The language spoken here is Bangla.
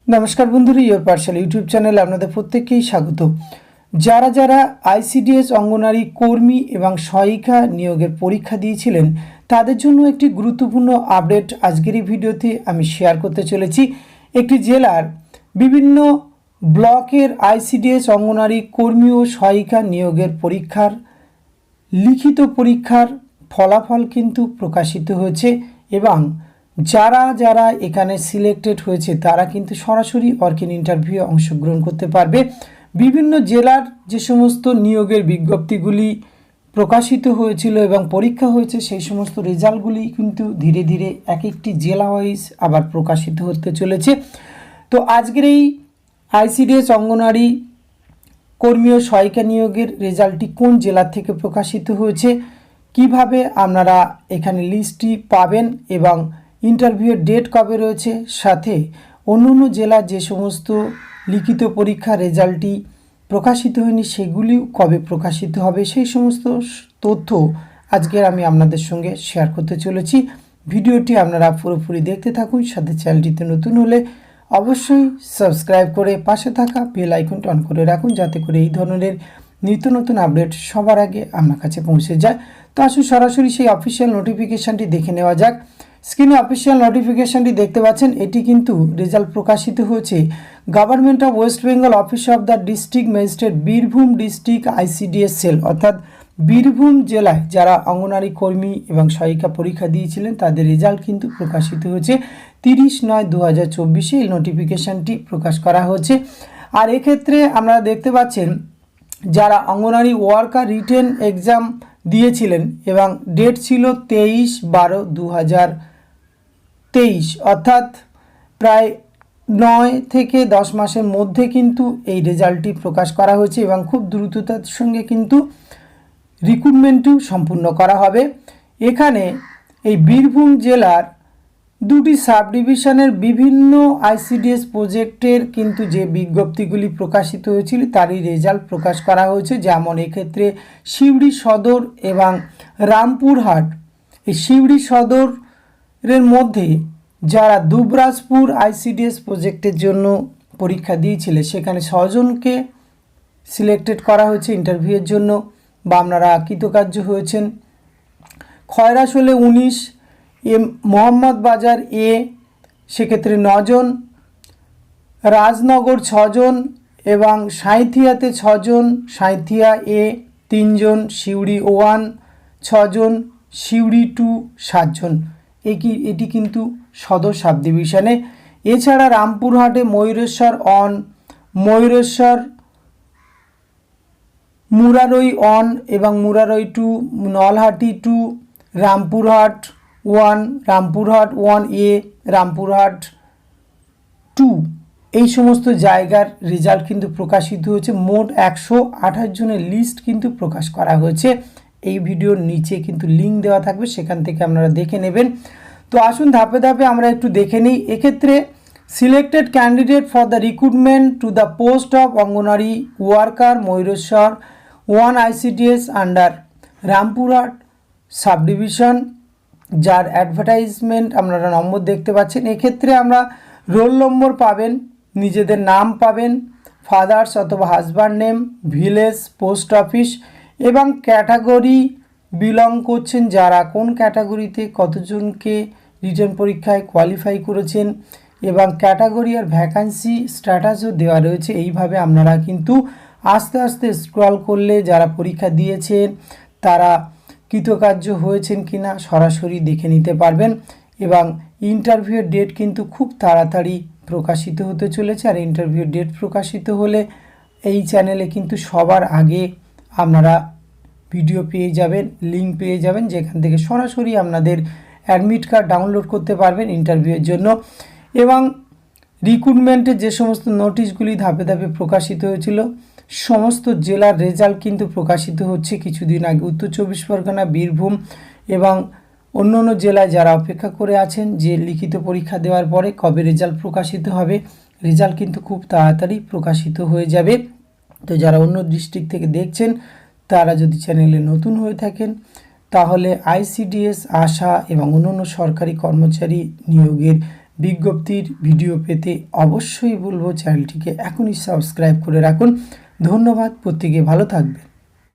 নমস্কার বন্ধুরা, ইয়োর পার্সেল ইউটিউব চ্যানেলে আপনাদের প্রত্যেককেই স্বাগত। যারা যারা আইসিডিএস অঙ্গনারী কর্মী এবং সহায়িকা নিয়োগের পরীক্ষা দিয়েছিলেন তাদের জন্য একটি গুরুত্বপূর্ণ আপডেট আজকের এই ভিডিওতে আমি শেয়ার করতে চলেছি। একটি জেলার বিভিন্ন ব্লকের আইসিডিএস অঙ্গনারী কর্মী ও সহায়িকা নিয়োগের পরীক্ষার লিখিত পরীক্ষার ফলাফল কিন্তু প্রকাশিত হয়েছে এবং যারা যারা এখানে সিলেক্টেড হয়েছে তারা কিন্তু সরাসরি ওয়ার্ক-ইন ইন্টারভিউ অংশগ্রহণ করতে পারবে। বিভিন্ন জেলার যে সমস্ত নিয়োগের বিজ্ঞপ্তিগুলি প্রকাশিত হয়েছিল এবং পরীক্ষা হয়েছে সেই সমস্ত রেজাল্টগুলি কিন্তু ধীরে ধীরে এক একটি জেলা ওয়াইজ আবার প্রকাশিত হতে চলেছে। তো আজকের এই আইসিডিএস অঙ্গনারী কর্মী ও সহায়িকা নিয়োগের রেজাল্টটি কোন জেলা থেকে প্রকাশিত হয়েছে, কিভাবে আপনারা এখানে লিস্টটি পাবেন এবং ইন্টারভিউয়ের ডেট কবে রয়েছে, সাথে অন্য অন্য জেলার যে সমস্ত লিখিত পরীক্ষার রেজাল্টটি প্রকাশিত হয়নি সেগুলিও কবে প্রকাশিত হবে, সেই সমস্ত তথ্য আজকের আমি আপনাদের সঙ্গে শেয়ার করতে চলেছি। ভিডিওটি আপনারা পুরোপুরি দেখতে থাকুন। সাথে চ্যানেলটিতে নতুন হলে অবশ্যই সাবস্ক্রাইব করে পাশে থাকা বেল আইকনটি অন করে রাখুন, যাতে করে এই ধরনের নিত্য নতুন আপডেট সবার আগে আপনার কাছে পৌঁছে যায়। তো আসুন সরাসরি সেই অফিসিয়াল নোটিফিকেশানটি দেখে নেওয়া যাক। স্ক্রিনে অফিসিয়াল নোটিফিকেশানটি দেখতে পাচ্ছেন, এটি কিন্তু রেজাল্ট প্রকাশিত হয়েছে government of West Bengal office of the district magistrate Birbhum district ICDS cell, অর্থাৎ বীরভূম জেলায় যারা অঙ্গনারী কর্মী এবং সহায়িকা পরীক্ষা দিয়েছিলেন তাদের রেজাল্ট কিন্তু প্রকাশিত হয়েছে 30/9/2024 এই নোটিফিকেশানটি প্রকাশ করা হয়েছে। আর এক্ষেত্রে আপনারা দেখতে পাচ্ছেন যারা অঙ্গনারী ওয়ার্কার রিটেন এক্সাম দিয়েছিলেন এবং ডেট ছিল 23/12/2023, অর্থাৎ প্রায় 9 থেকে 10 মাসের মধ্যে কিন্তু এই রেজাল্টটি প্রকাশ করা হয়েছে এবং খুব দ্রুততার সঙ্গে কিন্তু রিক্রুটমেন্টও সম্পূর্ণ করা হবে। এখানে এই বীরভূম জেলার দুটি সাব ডিভিশনের বিভিন্ন আইসিডিএস প্রজেক্টের কিন্তু যে বিজ্ঞপ্তিগুলি প্রকাশিত হয়েছিল তারই রেজাল্ট প্রকাশ করা হয়েছে। যেমন এক্ষেত্রে সিউড়ি সদর এবং রামপুরহাট, এই সিউড়ি সদরের মধ্যে যারা দুবরাজপুর আইসিডিএস প্রজেক্টের জন্য পরীক্ষা দিয়েছিল সেখানে 6 জনকে সিলেক্টেড করা হয়েছে ইন্টারভিউয়ের জন্য বা আপনারা কৃতকার্য হয়েছেন। খয়রাশোলে 19, মোহাম্মদ বাজার এ সেক্ষেত্রে 9 জন, রাজনগর 6 জন এবং সাঁইথিয়াতে 6 জন, সাঁইথিয়া এ 3 জন, সিউড়ি 1 6 জন, সিউড়ি 2 7 জন। এটি কিন্তু সদর সাব ডিভিশনে। এছাড়া রামপুরহাটে ময়ূরেশ্বর 1, ময়ূরেশ্বর, মুরারই 1 এবং মুরারই 2, নলহাটি 2, রামপুরহাট 1, রামপুরহাট 1A, রামপুরহাট 2, এই সমস্ত জায়গার রেজাল্ট কিন্তু প্রকাশিত হয়েছে। মোট 128 জনের লিস্ট কিন্তু প্রকাশ করা হয়েছে। এই ভিডিওর নিচে কিন্তু লিঙ্ক দেওয়া থাকবে, সেখান থেকে আপনারা দেখে নেবেন। তো আসুন ধাপে ধাপে আমরা একটু দেখে নিই। এক্ষেত্রে selected candidate for the recruitment to the post of anganwadi worker Mayureswar 1 ICDS under Rampurhat sub division, যার অ্যাডভার্টাইজমেন্ট আপনারা নম্বর দেখতে পাচ্ছেন। এক্ষেত্রে আমরা রোল নম্বর পাবেন, নিজেদের নাম পাবেন, ফাদার্স অথবা husband name, village, post office এবং ক্যাটাগরি বিলং করছেন, যারা কোন ক্যাটাগরিতে কতজনকে রিটেন পরীক্ষায় কোয়ালিফাই করেছেন এবং ক্যাটাগরি আর ভ্যাকান্সি স্ট্যাটাসও দেওয়া রয়েছে। এইভাবে আপনারা কিন্তু আস্তে আস্তে স্ক্রল করলে যারা পরীক্ষা দিয়েছেন তারা কৃতকার্য হয়েছেন কিনা সরাসরি দেখে নিতে পারবেন এবং ইন্টারভিউয়ের ডেট কিন্তু খুব তাড়াতাড়ি প্রকাশিত হতে চলেছে। আর ইন্টারভিউয়ের ডেট প্রকাশিত হলে এই চ্যানেলে কিন্তু সবার আগে আপনারা ভিডিও পেয়ে যাবেন, লিঙ্ক পেয়ে যাবেন, যেখান থেকে সরাসরি আপনাদের অ্যাডমিট কার্ড ডাউনলোড করতে পারবেন ইন্টারভিউয়ের জন্য। এবং রিক্রুটমেন্টের যে সমস্ত নোটিশগুলি ধাপে ধাপে প্রকাশিত হয়েছিল সমস্ত জেলার রেজাল্ট কিন্তু প্রকাশিত হচ্ছে কিছুদিন আগে। উত্তর 24 পরগনা, বীরভূম এবং অন্য অন্য জেলায় যারা অপেক্ষা করে আছেন যে লিখিত পরীক্ষা দেওয়ার পরে কবে রেজাল্ট প্রকাশিত হবে, রেজাল্ট কিন্তু খুব তাড়াতাড়ি প্রকাশিত হয়ে যাবে। তো যারা অন্য ডিস্ট্রিক্ট থেকে দেখছেন তারা যদি চ্যানেলে নতুন হয়ে থাকেন তাহলে আইসিডিএস, আশা এবং অন্যান্য সরকারি কর্মচারী নিয়োগের বিজ্ঞপ্তির ভিডিও পেতে অবশ্যই বলবো চ্যানেলটিকে এখনই সাবস্ক্রাইব করে রাখুন। ধন্যবাদ, প্রত্যেকে ভালো থাকবেন।